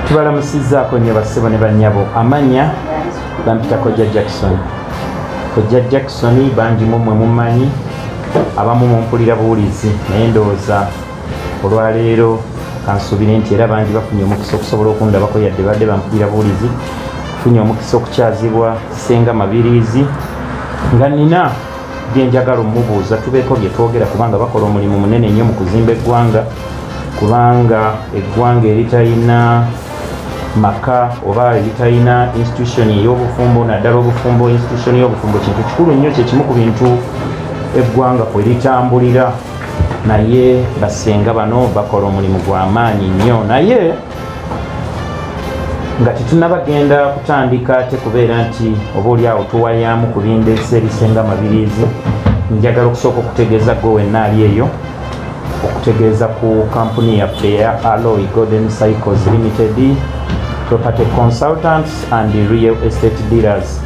Tubalamusizzaako nnyo bassebo ne bannyabo. Amanya bampita Kojja Jackson. Kojja Jackson bangi mu mmwe mumanyi, abamu mumpulira buwulizi, naye ndowooza olwaleero kansuubire nti era bangi bafunye omukisa okusobola okundabako yadde badde bampulira buwulizi. Tufunye omukisa okukyazibwa Ssenga Mabirizi nga nina byenjagala omubuuza tubeeko bye twogera, kubanga bakola omulimu munene nnyo mu kuzimba eggwanga, kubanga eggwanga eritalina maka oba eritalina institution ey'obufumbo, naddala obufumbo, institution y'obufumbo kintu kikulu nnyo, kyekimu ku bintu eggwanga kwe litambulira. Naye Bassenga bano bakola omulimu gw'amaanyi nnyo, naye nga tetunnabagenda kutandika ate kubeera nti oba oli awo tuwayamu ku bindeese Ssenga Mabirizi. Njagala okusooka okutegeeza gwe wenna ali eyo, okutegeeza ku kampuni yaffe ya Alloy Golden Cycles Limited, property consultants and real estate dealers.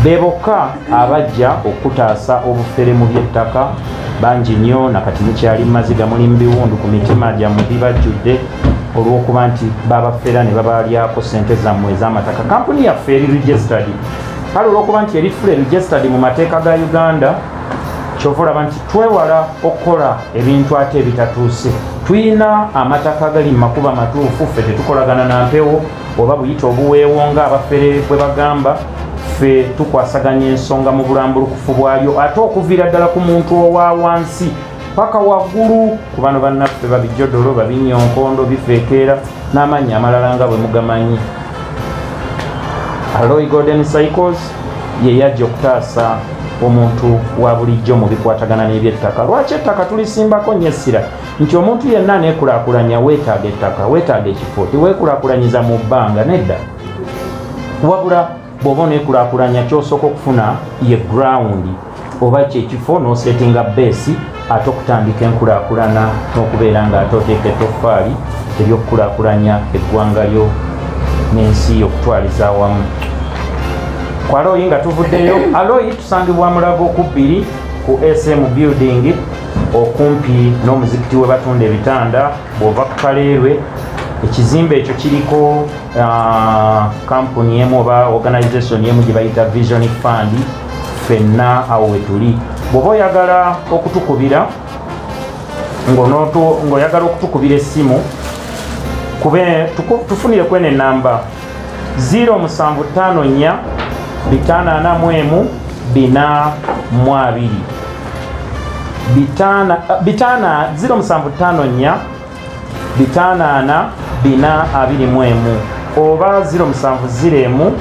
Beboka abajja okutaasa obufere mu by'ettaka bangi nnyo, nakati mukyali maziga muli mu biwundu ku mitima gyammwe bibajjudde olw'okuba nti babafera ne babalyako ssente zammwe ez'amataka. Kampuni yaffe eri registered, kale olw'okuba nti eri fule registered mu mateeka ga Uganda, kyova olaba nti twewala okukola ebintu ate ebitatuuse. Tuyina amataka agali mu makuba matuufu, ffe tetukolagana na mpewo oba buyita obuweewo nga abafere bwe bagamba. Ffe tukwasaganya ensonga mu bulambulukufu bwayo, ate okuviira ddala ku muntu owa wansi paka waggulu, ku bano bannaffe babijjodolo, babinyonkondo, bifeekeera n'amannya amalala nga bwe mugamanyi. Alloy Golden Cycles ye yajja okutaasa omuntu wa bulijjo mu bikwatagana n'ebyettaka. Lwaki ettaka tulisimbako nnyo essira nti omuntu yenna aneekulaakulanya weetaaga ettaka, weetaaga ekifo, teweekulaakulanyiza mu bbanga, nedda. Wabula bw'oba oneekulaakulanya ky'osooka okufuna ye ground oba kyekifo n'osetinga base, ate okutandika enkulaakulana n'okubeera nga ate oteeka ettoffaali ery'okukulaakulanya eggwanga lyo n'ensi okutwaliza awamu. Ku Alloy nga tuvuddeyo, Alloy tusangibwa Mulago ku 2 ku SM building okumpi n'omuzikiti we batunda ebitanda. Bw'ova ku Kaleerwe, ekizimbe ekyo kiriko kampuni emu oba organization emu gye bayita Vision Fund, ffenna awo we tuli. Bw'oba oyagala okutukubira ng'oyagala okutukubira essimu, tufunire kwene namba 0754 541 422 0754 541 421 oba 0701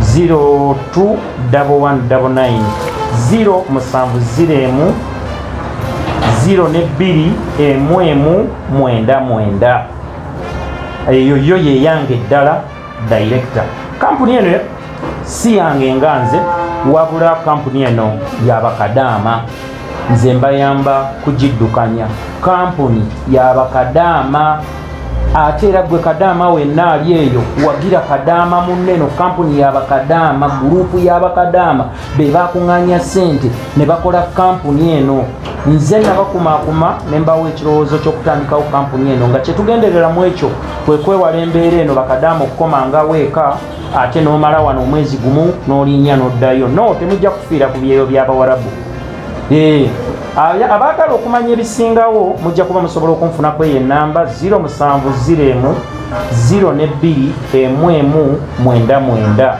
021199 0701 022 eyo yo yeyange ddala director. Kampuni eno si yange nga nze, wabula kampuni eno yabakadaama, nze mbayamba kugiddukanya. Kampuni yabakadaama, ate era gwe kadaama wenna ali eyo wagira kadaama munneno. Kampuni yabakadaama, gurupu yabakadaama be bakuŋŋaanya ssente ne bakola kampuni eno. Nze nabakumaakuma ne mbawo ekirowoozo ky'okutandikawo kampuni eno, nga kyetugenderera mu ekyo kwe kwewala embeera eno bakadaama okukomanga weeka ate n'omala wano omwezi gumu n'olinnya n'oddayo. No, temujja kufiira ku byeyo by'Abawarabu. Abaagala okumanya ebisingawo mujja kuba musobola okunfunako eyo ennamba 0701 022 1199.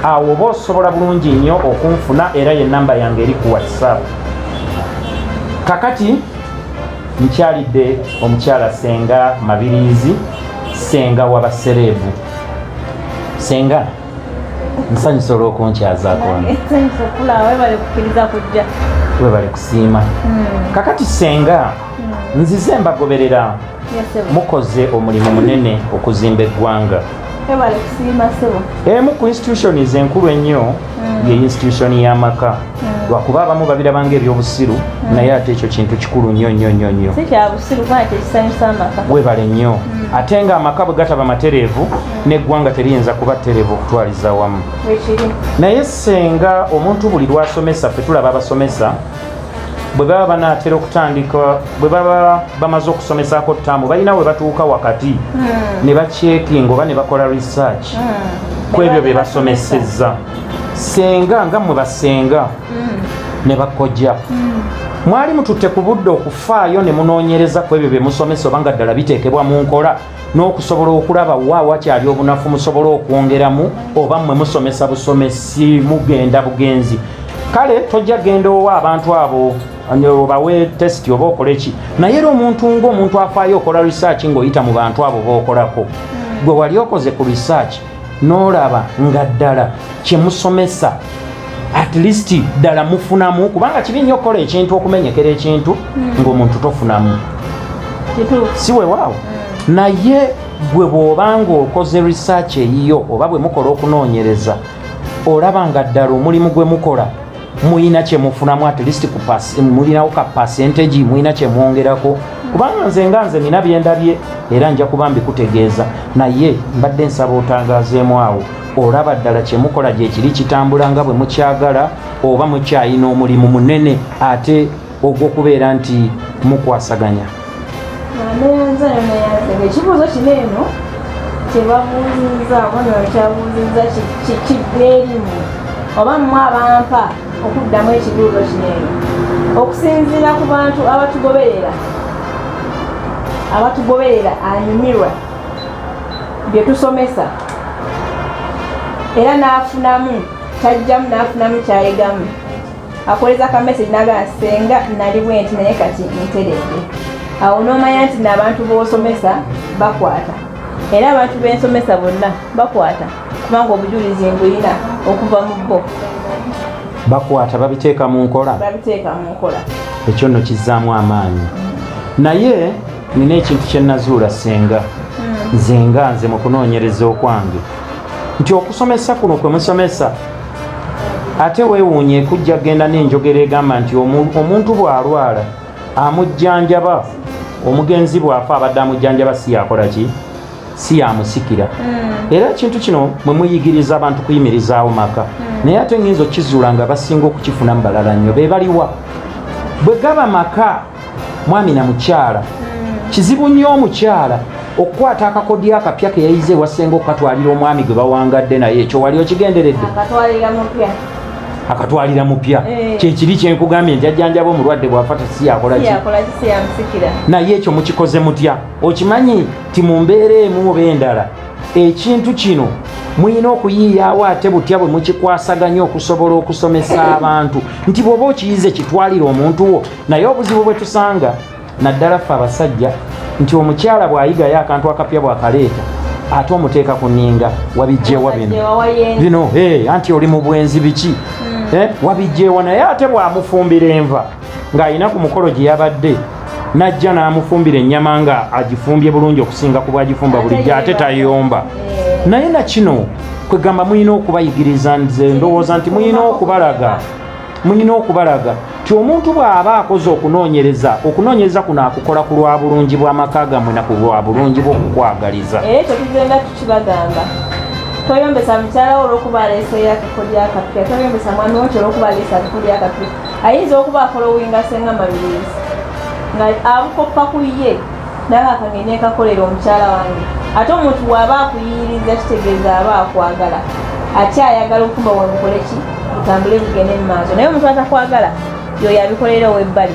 Awo oba osobola bulungi nnyo okunfuna, era ye ennamba yange eri ku WhatsApp. Kakati nkyalidde omukyala Ssenga Mabirizi, Ssenga w'abasereebu. Ssenga, nsanyusa olw'okunkyazaako wano. Webale kusiima. Kakati Ssenga, nzize mbagoberera, mukoze omulimu munene okuzimba eggwanga. Emu ku institutions enkulu ennyo ye institution y'amaka. Lwakuba abamu babirabanga ebyobusiru, naye ate ekyo kintu kikulu nnyo nnyo nnyo nnyo. Webale nnyo. Ate nga amaka bwe gataba matereevu, n'eggwanga teriyinza kuba ttereevu okutwaliza wamu. Naye Ssenga, omuntu buli lwasomesa, ffe tulaba abasomesa bwe baba banaatera okutandika bwe baba bamaze okusomesaako ttaamu balina we batuuka wakati ne bacekinga oba ne bakola research ku ebyo bye basomesezza Ssenga nga mmwe Bassenga ne Bakojja mwali mututte ku budde okufaayo ne munoonyereza ku ebyo bye musomesa oba nga ddala biteekebwa mu nkola n'okusobola okulaba wa wakyali obunafu musobola okwongeramu oba mmwe musomesa busomesi mugenda bugenzi kale tojja genda owa abantu abo obawe testi oba okole ki naye era omuntu ng'omuntu afaayo okola research ng'oyita mu bantu abo b'okolako gwe wali okoze ku research n'olaba nga ddala kyemusomesa at least ddala mufunamu kubanga kibi nnyo okukola ekintu okumenyekera ekintu ng'omuntu tofunamu si weewaawo naye gwe bw'obanga okoze research eyiyo oba bwe mukola okunoonyereza olaba nga ddala omulimu gwe mukola muyina kyemufunamu at least mulinawo ka percentage muyina kyemwongerako kubanga nze nina byendabye era nja kuba mbikutegeeza naye mbadde nsaba otangazeemu awo olaba ddala kyemukola gye kiri kitambula nga bwe mukyagala oba mukyayina omulimu munene ate ogw'okubeera nti mukwasaganya ekibuuzo kino eno kyebabuuziza oba kyabuuziza kibeerimu oba mmwe abampa okuddamu ekibuuzo kino eno okusinziira ku bantu abatugoberera anyumirwa bye tusomesa era n'afunamu kyajjamu n'afunamu kyayigamu akoleza ka message naga Ssenga nali bwenti naye kati nteredde awo n'omanya nti n'abantu b'osomesa bakwata era abantu b'ensomesa bonna bakwata kubanga obujulizi mbuyina okuva mu bo bakwata babiteeka mu nkola ekyo nno kizzaamu amaanyi naye nina ekintu kye nazuula Ssenga nze mu kunoonyereza okwange nti okusomesa kuno kwe musomesa ate weewuunye kujja genda n'enjogera egamba nti omuntu bw'alwala amujjanjaba omugenzi bw'afa abadde amujjanjaba si yakola ki si yamusikira era ekintu kino mwe muyigiriza abantu kuyimirizaawo maka naye ate ng'inza okizuula nga basinga okukifunamu balala nnyo be baliwa bwe gaba maka mwami na mukyala kizibu nnyo omukyala okukwata akakodyo akapya ke yayize ewa Ssenga okukatwalira omwami gwe bawangadde naye ekyo wali okigenderedde akatwalira mupya kyekiri kyenkugambye nti ajjanjaba omulwadde bw'afa siyakola naye ekyo mukikoze mutya okimanyi ti mu mbeera emu oba endala ekintu kino muyina okuyiiyaawo ate butya bwe mukikwasaganya okusobola okusomesa abantu nti bw'oba okiyize kitwalire omuntu wo naye obuzibu bwe tusanga naddala ffe abasajja nti omukyala bw'ayigayo akantu akapya bw'akaleeta ate omuteeka ku nninga wabijjeewa bino anti oli mu bwenzi biki wabijjeewa naye ate bw'amufumbira enva ng'alina ku mukolo gye yabadde najja n'amufumbira ennyama nga agifumbye bulungi okusinga ku bw'agifumba bulijjo ate tayomba naye na kino kwegamba muyina okubayigiriza nze ndowooza nti muyina okubalaga ti omuntu bw'aba akoze okunoonyereza kuno akukola ku lwa bulungi bw'amaka gammwe na ku lwa bulungi bw'okukwagaliza ekyo tugenda tukibagamba toyombesa mukyala wo olw'okuba aleeseyo akakodyo akapya toyombesa mwami wo olw'okuba aleese akakodyo akapya ayinza okuba afolowinga Ssenga mabirizi nga abukoppa ku ye naye akangenda nekakolera omukyala wange ate omuntu bw'aba akuyiyiriza kitegeeza aba akwagala akyayagala okuba wamukole ki butambule bugende mu maaso naye omuntu atakwagala yoyo abikolera ow'ebbali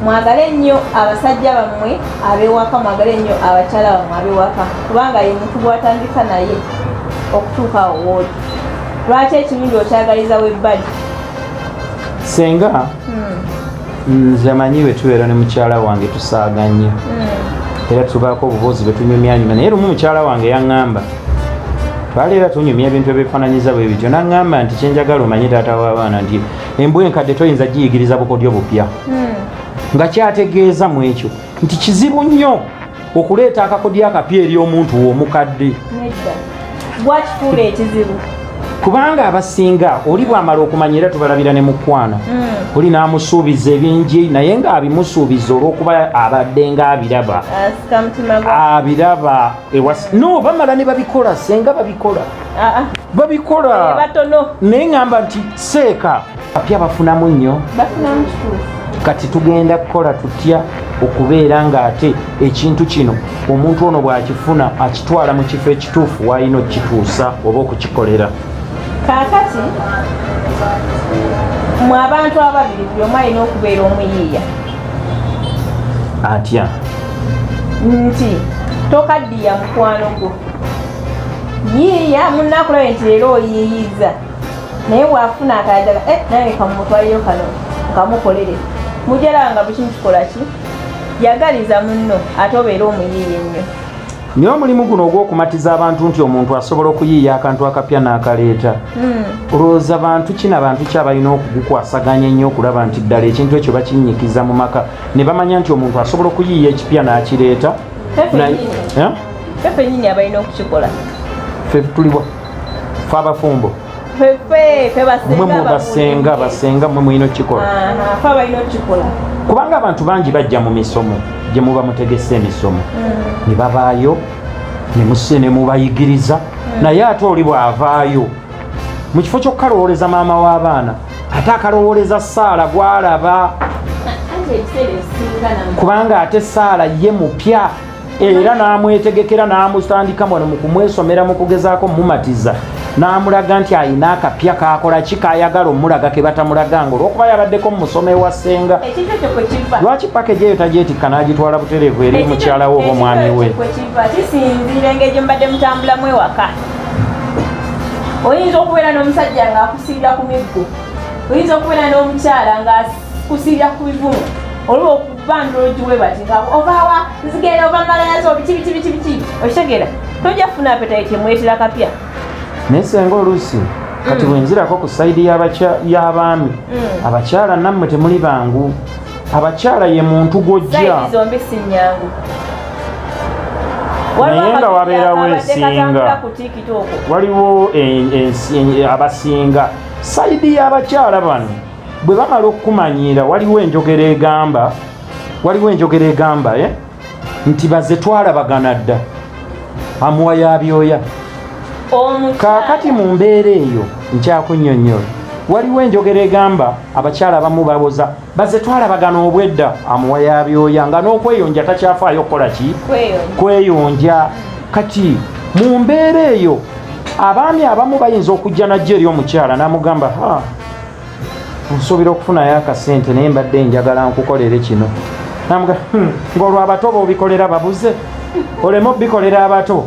mwagale nnyo abasajja bammwe ab'ewaka mwagale nnyo abakyala bammwe ab'ewaka kubanga ye muntu gw'atandika naye okutuuka awo wooli lwaki ekirungi okyagaliza w'ebbali Ssenga nze manyi bwe tubeera ne mukyala wange tusaaganye era tubaako obubuuzi bwe tunyumyanyuma naye lumu mukyala wange yaŋŋamba twaleera tunyumya ebintu ebifaananyiza bwe bityo naŋŋamba nti kyenjagala omanye taata w'abaana nti embwa enkadde toyinza giyigiriza bukodyo bupya nga kyategeeza mu ekyo nti kizibu nnyo okuleeta akakodyo akapya eri omuntu w'omukadde bwakifuula ekizibu kubanga abasinga oli bw'amala okumanya era tubalabira ne mukwana oli n'amusuubiza ebingi naye ng'abimusuubiza olw'okuba abadde ng'abiraba no bamala ne babikola Ssenga babikola naye ŋŋamba nti seeka apya bafunamu nnyo kati tugenda kukola tutya okubeera ng'ate ekintu kino omuntu ono bw'akifuna akitwala mu kifo ekituufu w'alina okukituusa oba okukikolera. Kaakati mu abantu ababiri buli omu alina okubeera omuyiiya. Atya nti tokaddiya mukwano gwo, yiiya munnakulabe nti leero oyiiyiza, naye bw'afuna akayagala naye kamumutwaliyo kano kamukolere, mujalanga bukimu kikola ki yagaliza munno ate obeera omuyiiya ennyo. naye omulimu guno ogw'okumatiza abantu nti omuntu asobola okuyiiya akantu akapya n'akaleeta, olowooza bantu kina bantu ki abalina okugukwasaganya ennyo okulaba nti ddala ekintu ekyo bakinnyikiza mu maka ne bamanya nti omuntu asobola okuyiiya ekipya n'akireeta? Ffe ffennyini abalina okukikola. Ffe tuliwa? Ffe abafumbo? Mwe basenga mwe mulina okukikola. Ffe abalina okukikola. Kubanga abantu bangi bajja mu misomo gye muba mutegese emisomo ne babaayo ne mubayigiriza, naye ate oli bw'avaayo mu kifo ky'okukalowoleza maama w'abaana ate akalowoleza Saala gw'alaba, kubanga ate Saala ye mupya era n'amwetegekera n'amutandika wano mu kumwesomera mu kugezaako mumatiza n'amulaga nti alina akapya kakola ki kayagala omulaga ke batamulaganga olw'okuba yabaddeko mu musome wa Ssenga. Lwaki pakeji eyo tagyetikka n'agitwala butereevu eri mukyala we oba omwami we? Kisinziira engeri gye mubadde mutambulamu ewaka. Oyinza okubeera n'omusajja ng'akusiirira ku miggo, oyinza okubeera n'omukyala ng'akusiirira ku bivumu, olwo okubandula ogiwe bati nga ovaawa nzigenda ova malayazo biki okitegeera tojja kufuna apetite emwetera kapya. Naye Ssenga oluusi kati bwenzirako ku sayidi y'abaami abakyala nammwe temuli bangu. Abakyala ye muntu gw'ojja zombi si nnyangu, naye nga wabeerawo ensinga, waliwo abasinga. Sayidi y'abakyala bano bwe bamala okukumanyiira waliwo enjogera egamba nti baze twalabagana dda amuwa yabyoya. Kaakati mu mbeera eyo nkyakunnyonnyola waliwo enjogera egamba abakyala abamu baboza baze twalabagana obwedda amuwa yabyoya, nga n'okweyonja takyafaayo kukola ki? Kweyonja. Kati mu mbeera eyo abaami abamu bayinza okujja najja eri omukyala n'amugamba nsuubira okufunayo akasente naye mbadde njagala nkukolere kino, ng'olwo abato b'obikolera babuze, oleme obikolera abato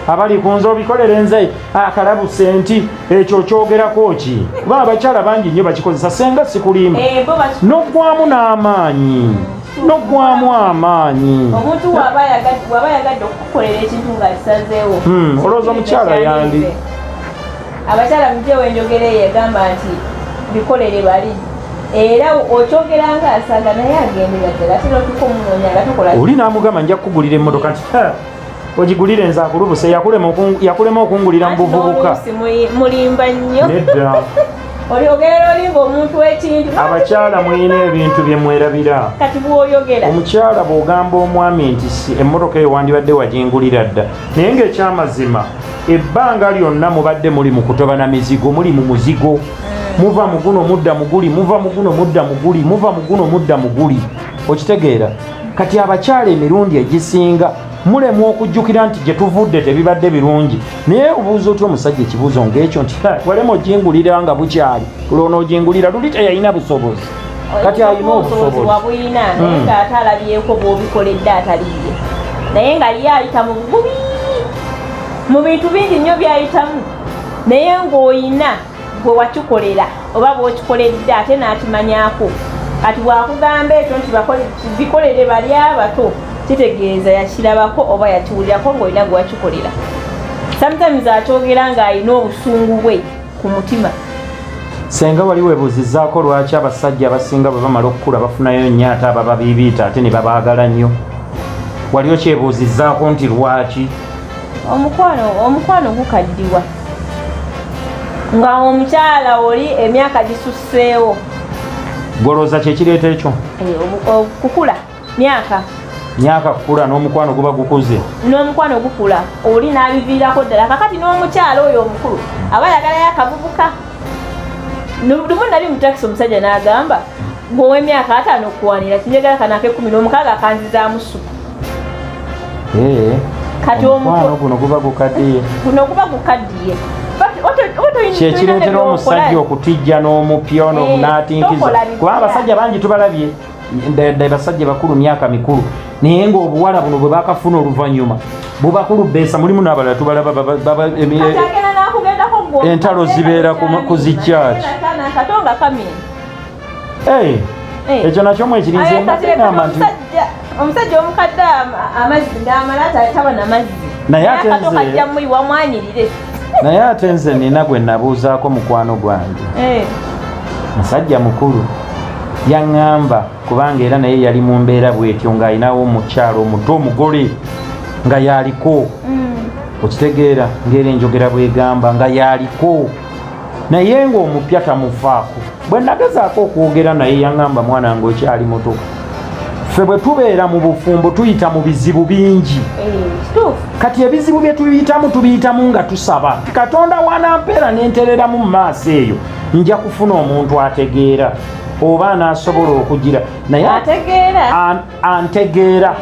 abali ku nze obikolere nze akalabu senti ekyo kyogerako ki? Kuba abakyala bangi nnyo bakikozesa. Ssenga sikulimba n'oggwamu n'amaanyi, n'oggwamu amaanyi. Omuntu waba yagadde okukolera ekintu ng'akisazeewo, olowooza omukyala yandi. Abakyala mugyewo enjogera eyo egamba nti bikolere bali, era okyogera ng'asaga naye agendera ddala ate n'otuka omunoonya nga tukola. Oli n'amugamba nja kukugulira emmotoka nti ogigulire nze akulubuse, yakulema okungulira mu buvubuka. Mulimba nnyo. Nedda. Oyogera olimba omuntu w'ekintu. Abakyala mulina ebintu bye mwerabira. Kati bw'oyogera. Omukyala bw'ogamba omwami nti emmotoka eyo wandibadde wagingulira dda, naye ng'ekyamazima ebbanga lyonna mubadde muli mu kutobana mizigo, muli mu muzigo. Muva mu guno mudda mu guli, muva mu guno mudda mu guli, muva mu guno mudda mu guli. Okitegeera? Kati abakyala emirundi egisinga mulemu okujjukira nti gye tuvudde tebibadde birungi, naye obuuza otya omusajja ekibuuzo ng'ekyo nti walema ojingulira nga bukyali, tulona ojingulira luli teyalina busobozi, kati alina obusobozi wabuyina naye ng'ate alabyeko bw'obikoledde ataliye, naye nga ye ayita mu bugubi mu bintu bingi nnyo byayitamu, naye ng'oyina gwe wakikolera oba bw'okikoledde ate n'akimanyako. Kati bw'akugamba ekyo nti bikolere bali abato, kitegeeza yakirabako oba yakiwulirako ng'olina gwe wakikolera. Sometimes akyogera ng'alina obusungu bwe ku mutima. Ssenga wali weebuuzizzaako lwaki abasajja abasinga bwe bamala okukula bafunayo nnyo ate abababiibiita ate ne babaagala nnyo? Wali okyebuuzizzaako nti lwaki? Omukwano gukaddiwa nga omukyala oli emyaka gisusseewo. Golooza kyekireeta ekyo? Kukula myaka kukula n'omukwano guba gukuze. N'omukwano gukula oli n'abiviirako ddala. Kakati n'omukyala oyo omukulu aba yagalayo akavubuka. Lumu nali mu takisi omusajja n'agamba ng'ow'emyaka 5 okuwanira kinjagala kanake 16 kanzizaamu supu. Kati omukwano guno guba gukaddiye. Kyekireetera omusajja okutijja n'omupya n'omunaatinkiza. Kuba abasajja bangi tubalabye basajja bakulu myaka mikulu naye ng'obuwala buno bwe bakafuna oluvannyuma bubakulu beesa mulimu n'abalala tubalaba entalo zibeera ku zikyaki. Ekyo nakyo mwekirinze ngamba nti omusajja omukadde amazzi g'amala taba na mazzi naye ate nze nina gwe nabuuzaako mukwano gwange musajja mukulu yaŋŋamba kubanga era naye yali mu mbeera bwetyo ng'alinawo omukyalo omuto omugole nga yaliko okitegeera ng'era enjogera bwegamba nga yaliko naye ng'omupya tamufaako. Bwe nagezaako okwogera naye yaŋŋamba mwana nga okyali muto ffe bwe tubeera mu bufumbo tuyita mu bizibu bingi kati ebizibu bye tubiyitamu nga tusaba Katonda wanampeera nentereramu mu maaso eyo nja kufuna omuntu ategeera oba anaasobola okugira naye antegeera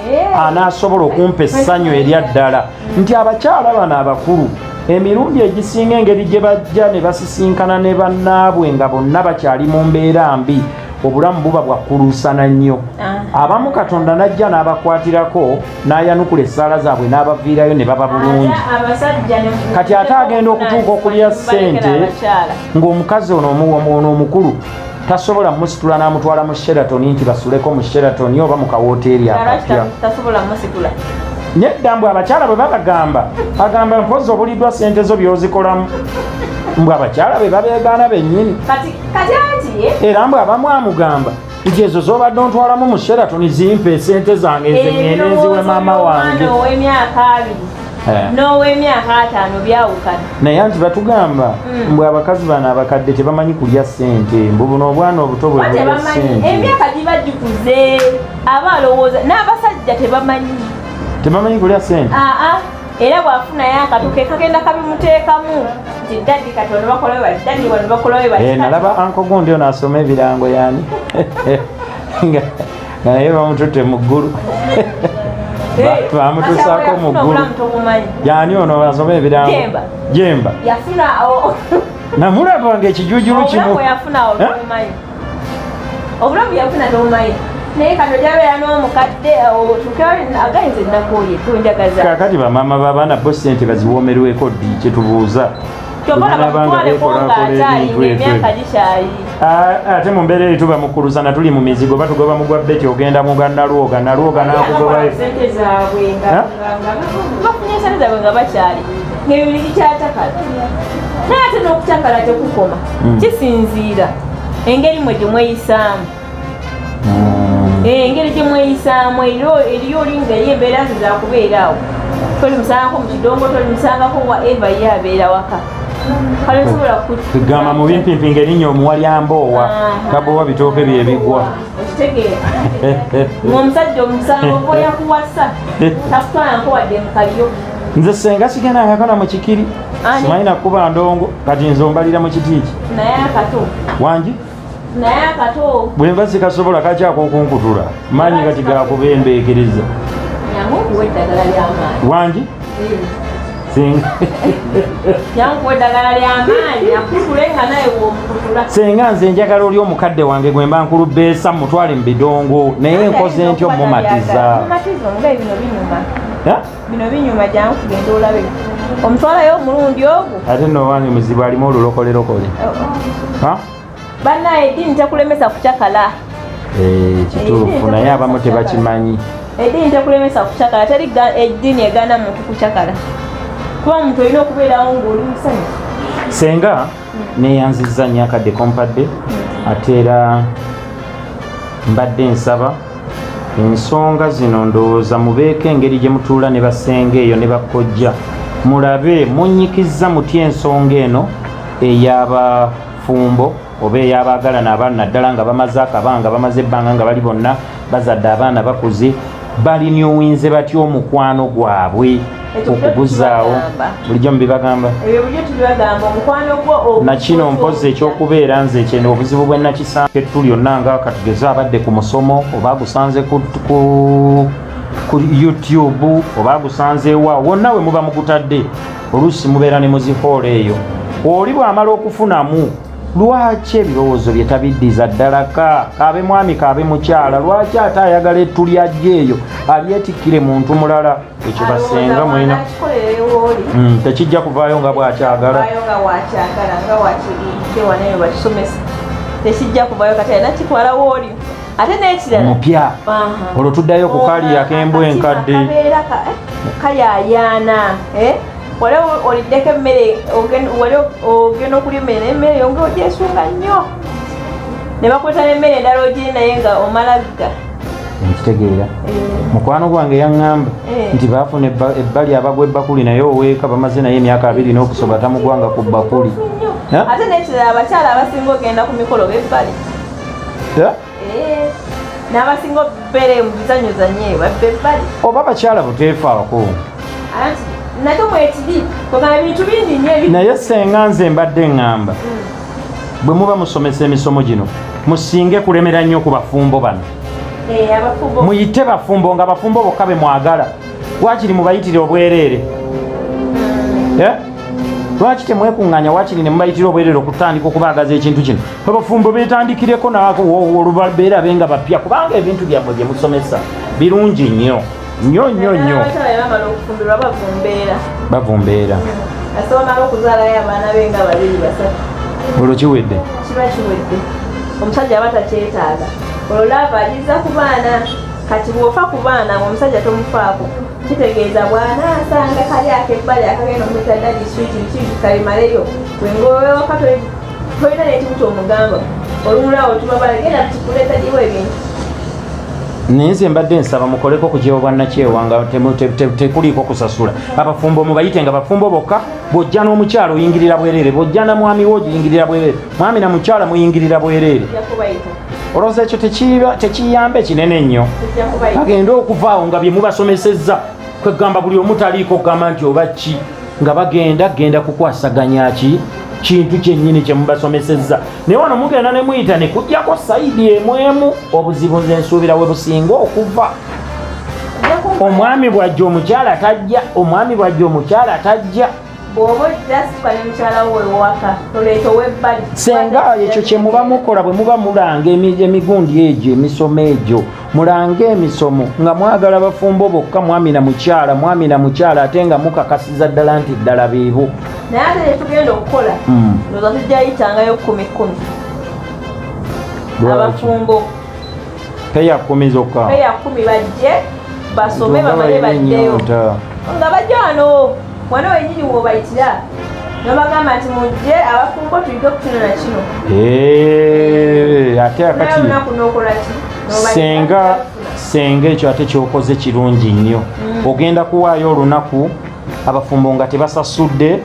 anaasobola okumpa essanyu erya ddala nti abakyala bano abakulu emirundi egisinga engeri gye bajja ne basisinkana ne bannaabwe nga bonna bakyali mu mbeera mbi obulamu buba bwakkuluusana nnyo. Abamu Katonda n'ajja n'abakwatirako n'ayanukula essaala zaabwe n'abaviirayo ne baba bulungi. Kati ate agenda okutuuka okulya ssente ng'omukazi ono omukulu tasobola musitula n'amutwala mu Sheraton nti basuleko mu Sheraton oba mu kawoteeri akapya. Nedda mbwe abakyala bwe babagamba agamba mpozi obuliddwa ssente zo by'ozikolamu mbwe abakyala be babeegaana bennyini era mbwe abamu amugamba nti ezo z'obadde ontwalamu mu Sheraton zimpe esente zange ezeŋŋende nziwe maama wange n'ow'emyaka 5 byawukana naye anti batugamba mbwe abakazi bano abakadde tebamanyi kulya ssente mbu buno obwana obuto bwe bulya ssente emyaka giba gikuze aba alowooza n'abasajja tebamanyi kulya ssente era bwafunayo akatuke kagenda kabimuteekamu nti ddaddi kati ono bakolawe bali ddaddi wano bakolawe bali nalaba anko gundi ono asoma ebirango yani nga naye bamututte mu ggulu bamutusaako mu ggulu yani ono asoma ebirango Jemba yafuna namulaba nga ekijuujulu kimu obulamu yafuna tomumanyi naye kano gyabeera n'omukadde agayinza ennakoye tonjagaza kakati bamaama babaana bo ssente baziwoomerweko ddi kyetubuuza ate mu mbeera eri tuba mukulusana tuli mu mizigo batugoba mugwa beti ogenda muga nalwoga nakugobayo bafunye sente zaabwe nga bakyali ngaebibiri gikyacakala naye ate n'okucakala tekukoma kisinziira engeri mwe gyemweyisaamu engeri gyemweyisaamu eriyo olinga eri embeera ze zakubeeraawo tolimusangako mu kidongo tolimusangako wa eva ye abeera waka gamba mu bimpimpi ng'erinnya omuwalyamboowa kaboowa bitooke byebigwa okitegeera ng'omusajja omusango gwoyakuwasa takutwalanko wadde mukaliyo nze Ssenga sigenda ngakona mu kikiri simanyi nakuba ndongo kati nze ombalira mu kitiiki naye akato wangi naye akato bwe mba sikasobola kakyako okunkutula manyi kati gakubembeekeriza nyangukuwa eddagala ly'amaanyi wangi Ssenga nyangukuwa eddagala ly'amaanyi akutule nga naye womukutula Ssenga nze njagala oli omukadde wange gwe mba nkulubeesa mutwale mu bidongo naye nkoze ntyo mumatiza ngae bino binyuma jangu kugenda olabe omutwalayo omulundi ogwo ate nowani muzibu alimu olulokolerokole bannaye eddiini tekulemesa kucakala kituufu naye abamu tebakimanyi eddiini tekulemesa kucakala teri eddiini egaana muntu kucakala kuba omuntu olina okubeerawo ng'oli musanyufu Ssenga neyanzizza nnyo akadde kompadde ate era mbadde nsaba ensonga zino ndowooza mubeeko engeri gye mutuula ne bassenga eyo ne bakojja mulabe munnyikiza mutya ensonga eno ey'abafumbo oba ey'abaagalana abaana naddala nga bamaze akabanga bamaze ebbanga nga bali bonna bazadde abaana bakuze balina owinze batya omukwano gwabwe okubuzaawo bulijjo mubibagamba ebyo bulijjo tubibagamba omukwano gwo na kino mpozi ekyokubeera nze ekyenda obuzibu bwe nakisanze ettu lyonna nga katugeze abadde ku musomo oba agusanze ku YouTube oba agusanzeewa wonna we muba mugutadde oluusi mubeera ne muzihoola eyo oli bw'amala okufunamu lwaki ebirowoozo bye tabiddiza ddala kaabe mwami kaabe mukyala lwaki ate ayagala ettu lyajja eyo alyetikkire muntu mulala ekyo basenga mwina tekijja kuvaayo nga bwakyagala tekijja kuvaayo kati alina kitwala wooli ate n'ekirala mupya olwo tuddayo ku kali ak'embwa enkadde kali ayaana wali oliddeko emmere wali ogenda okulima emmere yonge ogyesunga nnyo ne bakweta n'emmere endala ogiri naye nga omalagga nkitegeera mukwano gwange yaŋŋamba nti baafuna ebbali abagwa ebbakuli naye oweeka bamaze naye emyaka 2 n'okusoba tamugwanga ku bbakuli ate n'ekirala abakyala abasinga ogenda ku mikolo b'ebbali n'abasinga obbere mu bizanyuzanye babba ebbali oba abakyala buteefaako nakyo mwekiri kogana bintu bingi nnyo naye senga nze mbadde ŋŋamba bwe muba musomesa emisomo gino musinge kulemera nnyo ku bafumbo bano muyite bafumbo nga bafumbo bokka be mwagala wakiri mubayitire obwereere lwaki temwekuŋŋanya wakiri ne mubayitire obwereere okutandika okubaagaza ekintu kino abafumbo beetandikireko olubabeera benga bapya kubanga ebintu byammwe bye musomesa birungi nnyo nnyo nnyo nnyo bavumbeera olwo kiwedde kiba kiwedde omusajja aba takyetaaga olwo laava agiza ku baana kati bw'ofa ku baana omusajja tomufaako kitegeeza bwana asanga kali akebbali akagenda omuyita dadi switi biki kalimaleyo wengoyoka tolina nekimu kyomugamba olumulawo tubabala genda tukuleeta diwa ebintu naye nze mbadde nsaba mukoleko kujewa bwannakyewa nga tekuliiko kusasula abafumbo mubayite nga bafumbo bokka bw'ojja n'omukyala oyingirira bwereere bw'ojja na mwami wo ogiyingirira bwereere mwami na mukyala muyingirira bwereere olowooza ekyo tekiyamba ekinene nnyo bagenda okuvaawo nga bye mubasomesezza kwegamba buli omu taliiko kugamba nti oba ki nga bagenda kukwasaganya ki kintu kyennyini kye mubasomesezza naye wano mugenda ne muyita ne kujjako sayidi emwemu obuzibu nze nsuubira we businga okuva omwami bw'ajja omukyala tajja omwami bw'ajja omukyala tajja bw'oba ojjasipa ne mukyala wo ewaka toleeta ow'ebbali senga ekyo kye muba mukola bwe muba mulanga emigundi egyo emisomo egyo mulanga emisomo nga mwagala bafumbo bokka mwami na mukyala ate nga mukakasiza ddala nti ddala beebo naye ate tetugenda okukola ndoza tujjayitangayo 10 abafumbo peya 10 zokka peya 10 bajje basome bamale baddeyo nga bajja wano wenyini wobayitira nobagamba nti mujje abafumbo tuyige okutuna na kino ate akati senga ekyo ate kyokoze kirungi nnyo ogenda kuwaayo olunaku abafumbo nga tebasasudde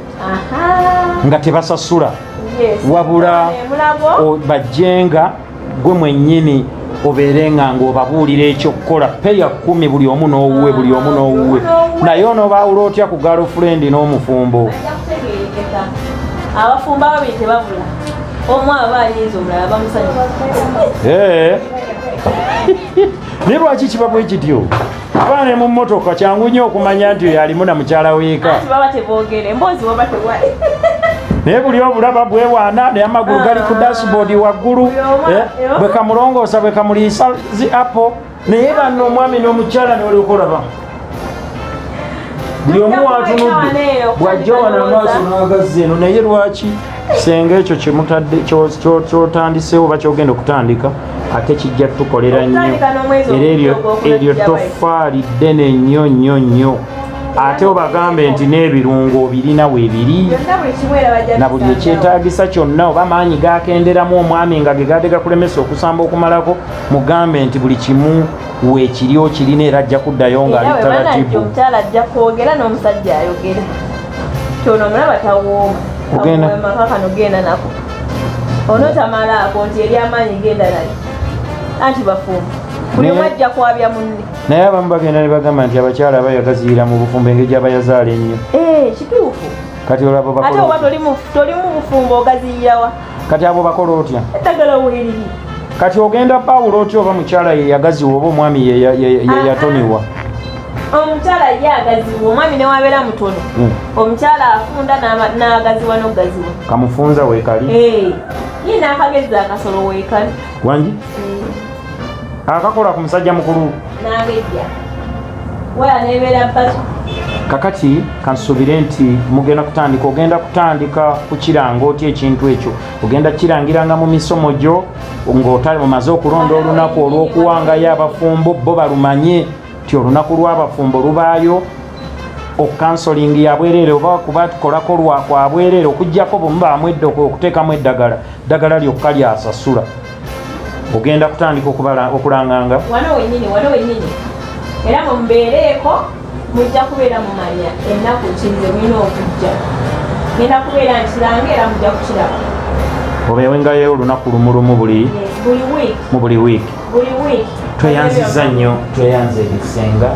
nga tebasasula wabula bajjenga gwe mwennyini obeerenga ng'obabuulira ekyokukola peya 10 buli omu n'owuwe naye onobaawula otya ku girlfriend n'omufumbo abafumbo ababiri tebabula omu aba ayinza omulala bamusanyusa naye lwaki kiba bwe kityo abaana mu mmotoka kyangu nnyo okumanya nti oyo alimu na mukyala weeka baba teboogere emboozi baba tewali naye buli obulaba bwewaana naye amagulu gali ku dashboard waggulu bwe kamulongoosa bwe kamuliisa zi apple naye bano omwami n'omukyala ne walioka olaba buli omu watunudde bw'ajja wana amaaso n'agazza eno naye lwaki senga ekyo kyotandisewo oba kyogenda okutandika ate kijja tukolera nnyo era eryo toffaali ddene nnyo nnyo nnyo ate obagambe nti n'ebirungo obirina weebiri na buli ekyetaagisa kyonna oba maanyi gakenderamu omwami nga ge gadde gakulemesa okusamba okumalako mugambe nti buli kimu weekiri okirina era ajja kuddayo ng'ali talatibu omukyala ajja kwogera n'omusajja ayogere kyono omulaba tawooma kano genda nako ono tamalaako nti eri amaanyi genda naye anti bafumbo buli mwajja kwabya munne. Naye abamu bagenda ne bagamba nti abakyala abayagaziira mu bufumbo engeri abayazaala ennyo. Kituufu. Kati olaba bakola. Ate oba toli mu bufumbo ogaziirawa. Kati abo bakola otya? Eddagala weeriri. Kati ogenda Pawulo otya oba mukyala ye yagaziwa oba omwami ye yatoniwa? Omukyala ye agaziwa, omwami ne wabeera mutono. Omukyala afunda n'agaziwa n'ogaziwa. Kamufunza weekali? Ye n'akagezi akasolo weekali. Wangi? Akakola ku musajja mukulu? N'abejja. Wala nebeera mpatu. Kakati kansuubire nti ogenda kutandika kukiranga otya ekintu ekyo. Ogenda kirangiranga mu misomo gyo ng'omaze okulonda olunaku olw'okuwangayo abafumbo bo balumanye nti olunaku lw'abafumbo lubaayo. Okansolingi ya bwereere oba kuba tukolako lwakwa bwereere okuggyako bwe mubaamu okuteekamu eddagala lyokka lyasasula. Ogenda kutandika okulanganga wano wennyini era mumbeereeko mujja kubeera mumanya ennaku kinze mulina okujja ngenda kubeera nkirange era mujja kukiraba. Obeewengayo olunaku lumu mu buli wiiki. Tweyanziza nnyo, tweyanze Ssenga,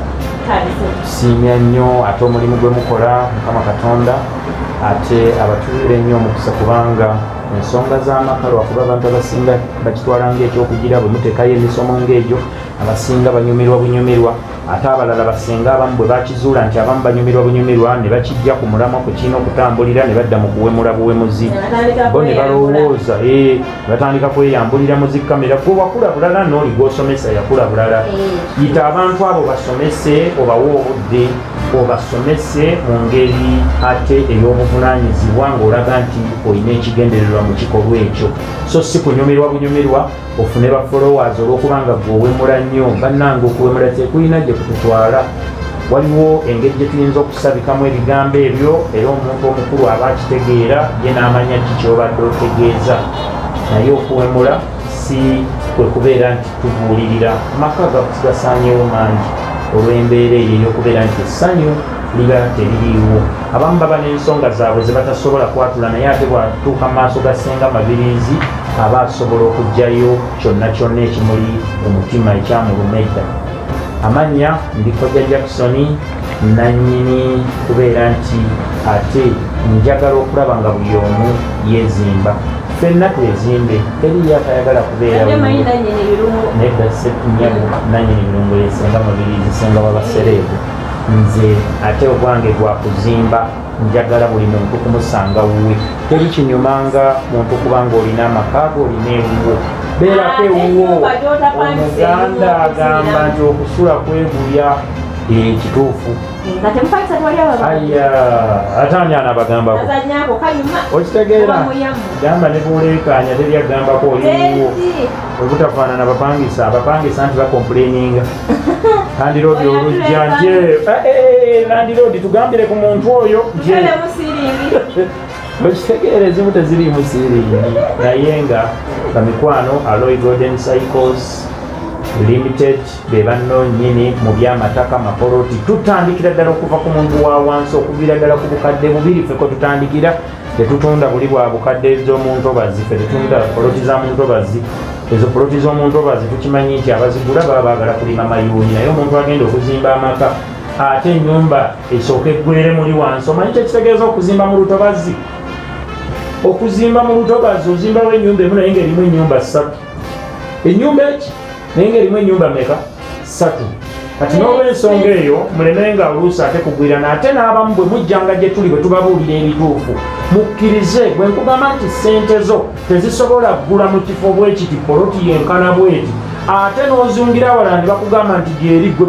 tusiimya nnyo ate omulimu gwe mukola Mukama Katonda, ate abatuwire nnyo omukisa kubanga ensonga z'amaka lwakuba abantu abasinga bakitwala ng'ekyokugira bwe muteekayo emisomo ng'egyo abasinga banyumirwa bunyumirwa, ate abalala basenga abamu bwe bakizuula nti abamu banyumirwa bunyumirwa ne bakijja ku mulamwa ku kirina okutambulira ne badda mu kuwemula buwemuzi. Bo ne balowooza batandika kweyambulira mu zikamera gwe wakula bulala n'oli gw'osomesa yakula bulala. Yita abantu abo basomese obawe obudde obasomese mu ngeri ate ey'obuvunaanyizibwa ng'olaga nti olina ekigendererwa mu kikolwa ekyo, so si kunyumirwa bunyumirwa ofune ba followers olw'okubanga gwe owemula nnyo. Bannange okuwemula tekulina gye kututwala. Waliwo engeri gye tuyinza okusabikamu ebigambo ebyo era omuntu omukulu aba akitegeera ye n'amanya ki ky'obadde otegeeza. Naye okuwemula si kwe kubeera nti tubuulirira. Amaka gasaanyewo mangi olw'embeera eyo ey'okubeera nti essanyu liba teririiwo. Abamu baba n'ensonga zaabwe ze batasobola kwatula, naye ate bwatuuka mu maaso ga Ssenga Mabirizi aba asobola okuggyayo kyonna ekimuli omutima ekyamuluma edda. Amannya ndi Kojja Jackson, nannyini kubeera nti ate njagala okulaba nga buli omu yeezimba. Ffenna twezimbe, teriyo atayagala kubeera nedda nnyabo nannyini birungo ye Ssenga Mabirizi, Ssenga w'abasereebu. Nze ate obwange bwa kuzimba njagala buli muntu kumusanga wuwe. Teri kinyumanga muntu kubanga olina amaka go olina ewuwo. Beerako ewuwo. Omuganda agamba nti okusula kwegulya kituufu. Ate ani anabagambako? Okitegeera gamba ne bw'oleekaanya teri agambako oliwo obutafaanana abapangisa nti bakomplaininga landiroodi olujja nje landiroodi tugambire ku muntu oyo nje okitegeera ezimu teziriimu siiringi naye nga bamikwano Aloy Golden Cycles Limited be banno nnyini mu by'amataka maporoti. Tutandikira ddala okuva ku muntu wa wansi okuviira ddala ku bukadde bubiri. Ffe ko tutandikira tetutunda buli bwa bukadde z'omuntobazi, ffe tetunda poloti za muntobazi. Ezo poloti z'omuntobazi tukimanyi nti abazigula baba baagala kulima mayuuni, naye omuntu agenda okuzimba amaka ate ennyumba esooka eggwere muli wansi. Omanyi kyekitegeeza okuzimba mu lutobazi? Okuzimba mu lutobazi ozimbawo ennyumba emu naye ng'erimu ennyumba 3. Ennyumba eki naye ng'erimu ennyumba meka? 3. Kati n'olw'ensonga eyo mulemenga oluusi ate kugwirana. Ate n'abamu bwe mujjanga gye tuli bwe tubabuulira ebituufu mukkirize. Bwe nkugamba nti ssente zo tezisobola kugula mu kifo bwe kiti poloti yenkana bweti, ate n'ozungira wala ne bakugamba nti gyeri gwe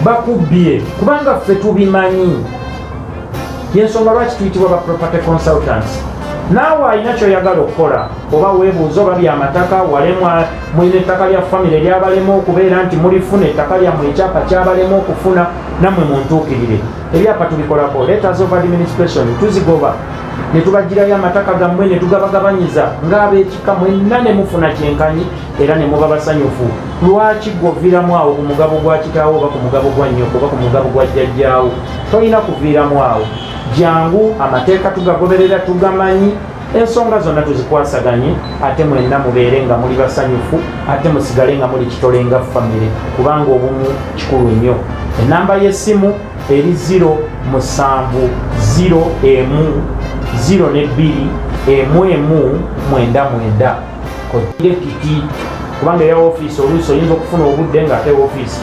bakubbye kubanga ffe tubimanyi. Yensonga lwaki tuyitibwa ba property consultants. Naawe alina kyoyagala okukola oba weebuuza oba byamataka walema mulina ettaka lya famire lyabalema okubeera nti mulifuna ettaka lyammwe ekyapa kyabalema okufuna, nammwe muntuukirire. Ebyapa tubikolako letters of administration tuzigoba ne tubagirayo amataka gammwe ne tugabagabanyiza ng'ab'ekika mwenna ne mufuna kyenkanyi era ne muba basanyufu. Lwaki gwoviiramu awo ku mugabo gwa kitaawo oba ku mugabo gwa nnyoko oba ku mugabo gwa jjajjaawo? Tolina kuviiramu awo. Jangu amateeka tugagoberera tugamanyi, ensonga zonna tuzikwasaganye ate mwenna mubeere nga muli basanyufu ate musigale nga muli kitole nga famire kubanga obumu kikulu nnyo. Enamba y'essimu eri 07001021199 kodekiti kubanga ya office oluusi oyinza okufuna obudde nga ate office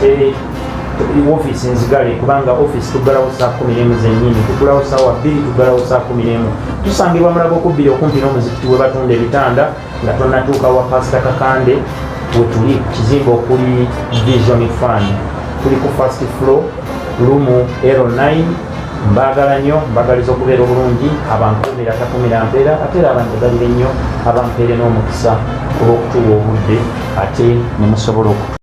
nzigale kubanga office tugalawo saa 11 zennyini tugulawo saawa 2 tugalawo saa 11 tusangibwa Mulago okubbira okumpi n'omuzikiti we batunda ebitanda nga tonnatuuka wa Pastor Kakande we tuli kizimbe okuli Vision Fund tuli ku first floor room L9 mbagala nnyo mbagaliza okubeera obulungi abankuumira takumira mpeera ate era abanjagalire nnyo abampeere n'omukisa olw'okutuwa obudde ate ne musobola okutu